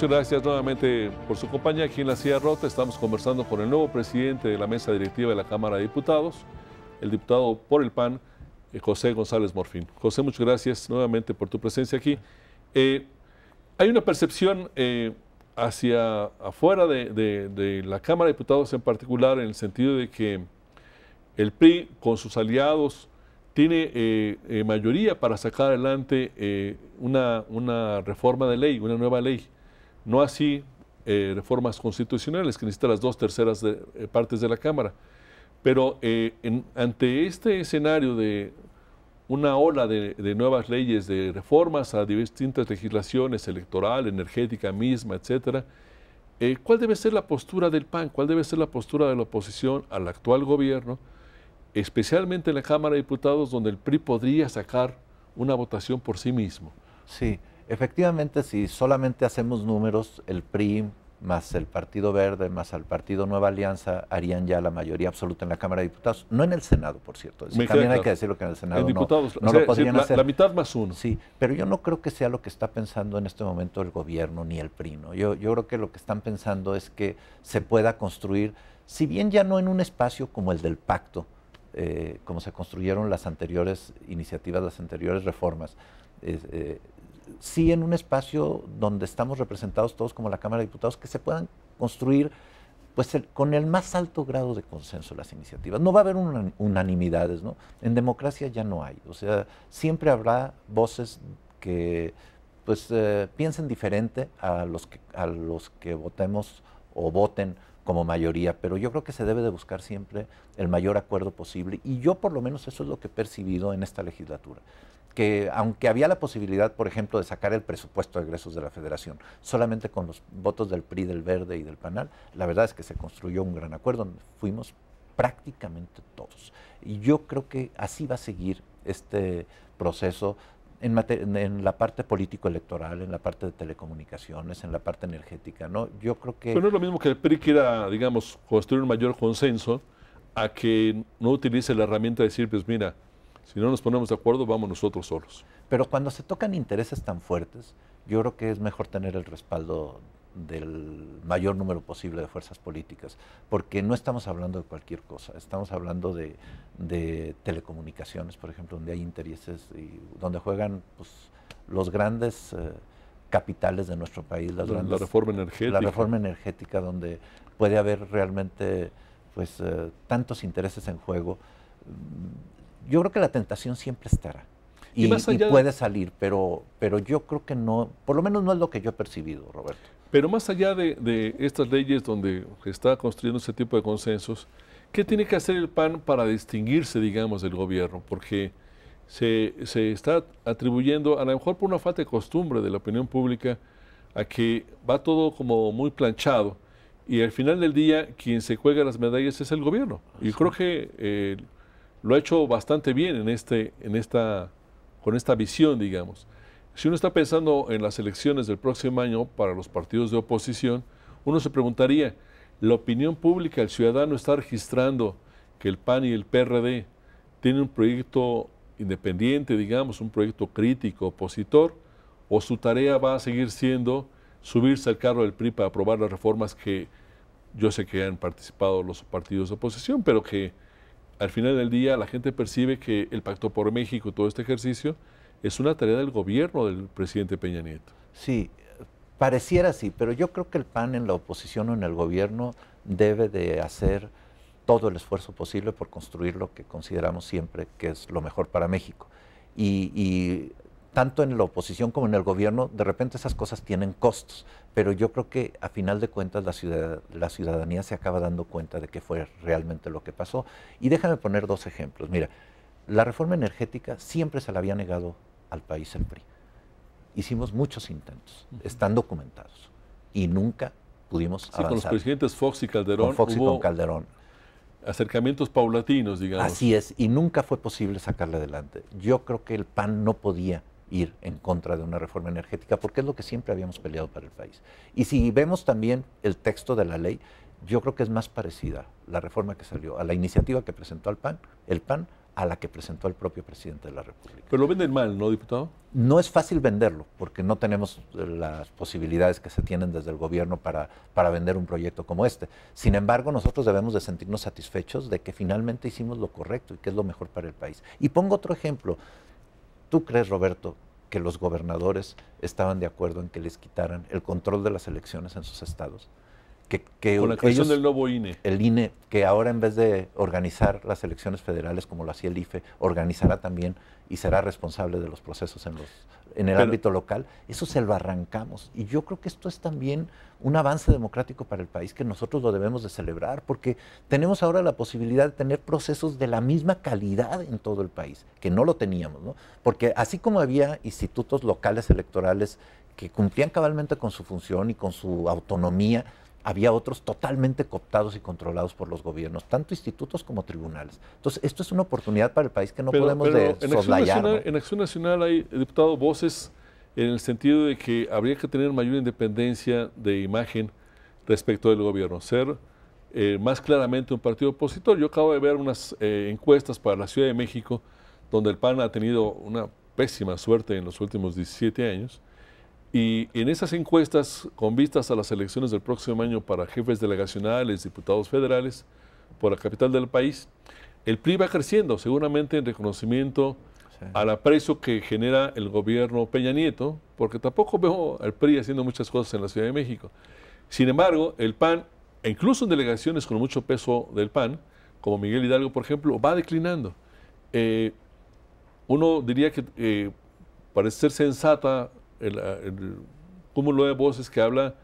muchas gracias nuevamente por su compañía aquí en La Silla Rota. Estamos conversando con el nuevo presidente de la mesa directiva de la Cámara de Diputados, el diputado por el PAN, José González Morfín. José, muchas gracias nuevamente por tu presencia aquí. Hay una percepción hacia afuera de la Cámara de Diputados en particular, en el sentido de que el PRI con sus aliados tiene mayoría para sacar adelante una reforma de ley, una nueva ley. No así reformas constitucionales que necesitan las 2/3 partes de la Cámara. Pero ante este escenario de una ola de nuevas leyes, de reformas a distintas legislaciones, electoral, energética misma, etcétera, ¿cuál debe ser la postura del PAN? ¿Cuál debe ser la postura de la oposición al actual gobierno, especialmente en la Cámara de Diputados, donde el PRI podría sacar una votación por sí mismo? Sí, efectivamente, si solamente hacemos números, el PRI más el Partido Verde, más el Partido Nueva Alianza, harían ya la mayoría absoluta en la Cámara de Diputados. No en el Senado, por cierto. También hay que decirlo que en el Senado diputados, no lo podrían hacer. La mitad más uno. Sí, pero yo no creo que sea lo que está pensando en este momento el gobierno ni el PRI, ¿no? Yo creo que lo que están pensando es que se pueda construir, si bien ya no en un espacio como el del pacto, como se construyeron las anteriores iniciativas, las anteriores reformas, sí en un espacio donde estamos representados todos como la Cámara de Diputados, que se puedan construir pues con el más alto grado de consenso las iniciativas. No va a haber unanimidades, ¿no? En democracia ya no hay, o sea, siempre habrá voces que pues piensen diferente a los que votemos o voten como mayoría, pero yo creo que se debe de buscar siempre el mayor acuerdo posible, y yo por lo menos eso es lo que he percibido en esta legislatura, que aunque había la posibilidad, por ejemplo, de sacar el presupuesto de egresos de la Federación solamente con los votos del PRI, del Verde y del PANAL, la verdad es que se construyó un gran acuerdo donde fuimos prácticamente todos. Y yo creo que así va a seguir este proceso en la parte político-electoral, en la parte de telecomunicaciones, en la parte energética, ¿no? Yo creo que... Pero no es lo mismo que el PRI quiera, digamos, construir un mayor consenso a que no utilice la herramienta de decir, pues mira, si no nos ponemos de acuerdo, vamos nosotros solos. Pero cuando se tocan intereses tan fuertes, yo creo que es mejor tener el respaldo del mayor número posible de fuerzas políticas, porque no estamos hablando de cualquier cosa, estamos hablando de telecomunicaciones, por ejemplo, donde hay intereses y donde juegan pues, los grandes capitales de nuestro país, la reforma energética. La reforma energética, donde puede haber realmente pues, tantos intereses en juego. Yo creo que la tentación siempre estará y puede salir, pero yo creo que no, por lo menos no es lo que yo he percibido, Roberto. Pero más allá de estas leyes donde se está construyendo ese tipo de consensos, ¿qué tiene que hacer el PAN para distinguirse, digamos, del gobierno? Porque se está atribuyendo, a lo mejor por una falta de costumbre de la opinión pública, a que va todo como muy planchado y al final del día quien se juega las medallas es el gobierno. Y creo que lo ha hecho bastante bien con esta visión, digamos. Si uno está pensando en las elecciones del próximo año para los partidos de oposición, uno se preguntaría, ¿la opinión pública, el ciudadano está registrando que el PAN y el PRD tienen un proyecto independiente, digamos, un proyecto crítico, opositor, o su tarea va a seguir siendo subirse al carro del PRI para aprobar las reformas que yo sé que han participado los partidos de oposición, pero que al final del día la gente percibe que el Pacto por México, todo este ejercicio, es una tarea del gobierno del presidente Peña Nieto? Sí, pareciera así, pero yo creo que el PAN en la oposición o en el gobierno debe de hacer todo el esfuerzo posible por construir lo que consideramos siempre que es lo mejor para México. Y tanto en la oposición como en el gobierno, de repente esas cosas tienen costos, pero yo creo que a final de cuentas la ciudadanía se acaba dando cuenta de que fue realmente lo que pasó. Y déjame poner dos ejemplos. Mira, la reforma energética siempre se la había negado al país el PRI. Hicimos muchos intentos, están documentados, y nunca pudimos avanzar. Con los presidentes Fox y Calderón con Calderón. Acercamientos paulatinos, digamos. Así es, y nunca fue posible sacarle adelante. Yo creo que el PAN no podía ir en contra de una reforma energética, porque es lo que siempre habíamos peleado para el país. Y si vemos también el texto de la ley, yo creo que es más parecida la reforma que salió a la iniciativa que presentó el PAN a la que presentó el propio presidente de la República. Pero lo venden mal, ¿no, diputado? No es fácil venderlo, porque no tenemos las posibilidades que se tienen desde el gobierno para vender un proyecto como este. Sin embargo, nosotros debemos de sentirnos satisfechos de que finalmente hicimos lo correcto y que es lo mejor para el país. Y pongo otro ejemplo. ¿Tú crees, Roberto, que los gobernadores estaban de acuerdo en que les quitaran el control de las elecciones en sus estados? Con la creación del nuevo INE. El INE, que ahora en vez de organizar las elecciones federales como lo hacía el IFE, organizará también y será responsable de los procesos en el ámbito local, eso se lo arrancamos. Y yo creo que esto es también un avance democrático para el país que nosotros lo debemos de celebrar, porque tenemos ahora la posibilidad de tener procesos de la misma calidad en todo el país, que no lo teníamos, ¿no? Porque así como había institutos locales electorales que cumplían cabalmente con su función y con su autonomía, había otros totalmente cooptados y controlados por los gobiernos, tanto institutos como tribunales. Entonces, esto es una oportunidad para el país que no podemos soslayar, ¿no? En Acción Nacional hay, diputado, voces en el sentido de que habría que tener mayor independencia de imagen respecto del gobierno, ser más claramente un partido opositor. Yo acabo de ver unas encuestas para la Ciudad de México, donde el PAN ha tenido una pésima suerte en los últimos 17 años, y en esas encuestas, con vistas a las elecciones del próximo año para jefes delegacionales, diputados federales, por la capital del país, el PRI va creciendo, seguramente en reconocimiento al aprecio que genera el gobierno Peña Nieto, porque tampoco veo al PRI haciendo muchas cosas en la Ciudad de México. Sin embargo, el PAN, e incluso en delegaciones con mucho peso del PAN, como Miguel Hidalgo, por ejemplo, va declinando. Uno diría que parece ser sensata el cúmulo de voces que habla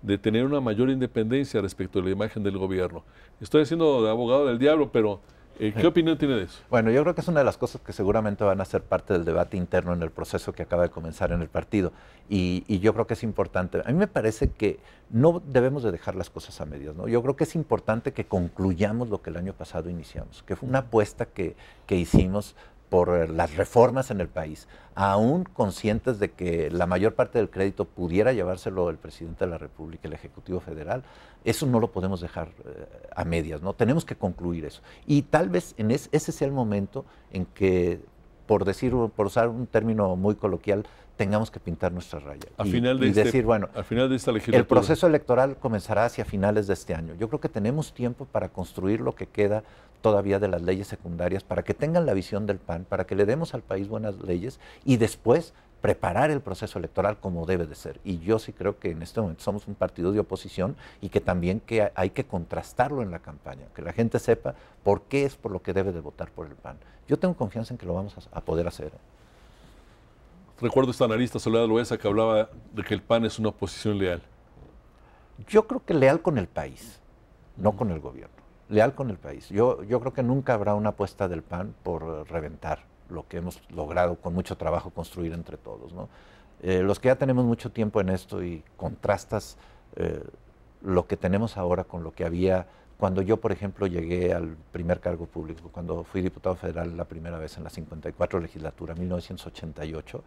de tener una mayor independencia respecto de la imagen del gobierno. Estoy haciendo de abogado del diablo, pero ¿qué opinión tiene de eso? Bueno, yo creo que es una de las cosas que seguramente van a ser parte del debate interno en el proceso que acaba de comenzar en el partido. Y yo creo que es importante. A mí me parece que no debemos de dejar las cosas a medias, ¿no? Yo creo que es importante que concluyamos lo que el año pasado iniciamos, que fue una apuesta que hicimos por las reformas en el país, aún conscientes de que la mayor parte del crédito pudiera llevárselo el presidente de la República, el Ejecutivo Federal. Eso no lo podemos dejar a medias, ¿no? Tenemos que concluir eso. Y tal vez ese sea el momento en que, por usar un término muy coloquial, tengamos que pintar nuestra raya. Al final de esta legislatura. El proceso electoral comenzará hacia finales de este año. Yo creo que tenemos tiempo para construir lo que queda todavía de las leyes secundarias, para que tengan la visión del PAN, para que le demos al país buenas leyes y después preparar el proceso electoral como debe de ser. Y yo sí creo que en este momento somos un partido de oposición y que también hay que contrastarlo en la campaña, que la gente sepa por qué es por lo que debe de votar por el PAN. Yo tengo confianza en que lo vamos a poder hacer. Recuerdo esta analista Soledad Loesa que hablaba de que el PAN es una oposición leal. Yo creo que leal con el país, no con el gobierno. Leal con el país. Yo creo que nunca habrá una apuesta del PAN por reventar lo que hemos logrado con mucho trabajo construir entre todos, ¿no? Los que ya tenemos mucho tiempo en esto y contrastas lo que tenemos ahora con lo que había cuando yo, por ejemplo, llegué al primer cargo público, cuando fui diputado federal la primera vez en la 54 legislatura, 1988,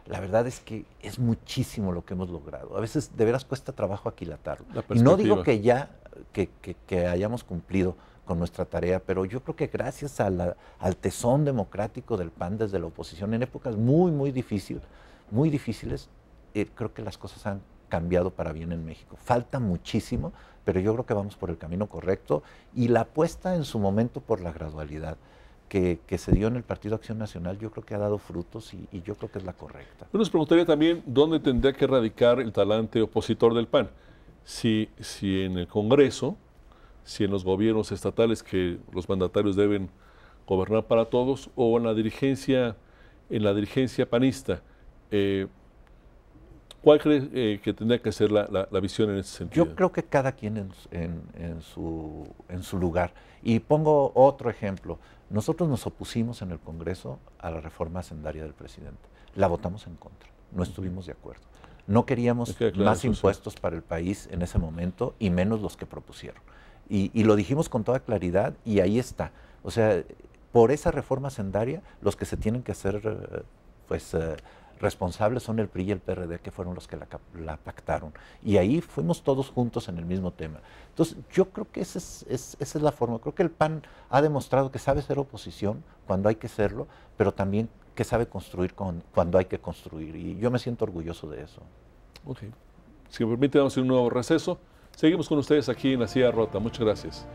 la verdad es que es muchísimo lo que hemos logrado. A veces de veras cuesta trabajo aquilatarlo. Y no digo que ya que hayamos cumplido con nuestra tarea, pero yo creo que gracias al tesón democrático del PAN desde la oposición en épocas muy difíciles, creo que las cosas han cambiado para bien en México. Falta muchísimo, pero yo creo que vamos por el camino correcto y la apuesta en su momento por la gradualidad que se dio en el Partido Acción Nacional, yo creo que ha dado frutos y yo creo que es la correcta. Yo nos preguntaría también dónde tendría que radicar el talante opositor del PAN. Si en el Congreso, si en los gobiernos estatales que los mandatarios deben gobernar para todos, o en la dirigencia panista. ¿Cuál cree que tendría que ser la visión en ese sentido? Yo creo que cada quien en su lugar. Y pongo otro ejemplo. Nosotros nos opusimos en el Congreso a la reforma hacendaria del presidente. La votamos en contra. No estuvimos de acuerdo. No queríamos más impuestos para el país en ese momento y menos los que propusieron. Y lo dijimos con toda claridad y ahí está. O sea, por esa reforma hacendaria, los que se tienen que hacer responsables son el PRI y el PRD, que fueron los que la pactaron. Y ahí fuimos todos juntos en el mismo tema. Entonces, yo creo que esa es la forma. Creo que el PAN ha demostrado que sabe ser oposición cuando hay que serlo, pero también que sabe construir cuando hay que construir. Y yo me siento orgulloso de eso. Ok. Si me permite, vamos a hacer un nuevo receso. Seguimos con ustedes aquí en La Silla Rota. Muchas gracias.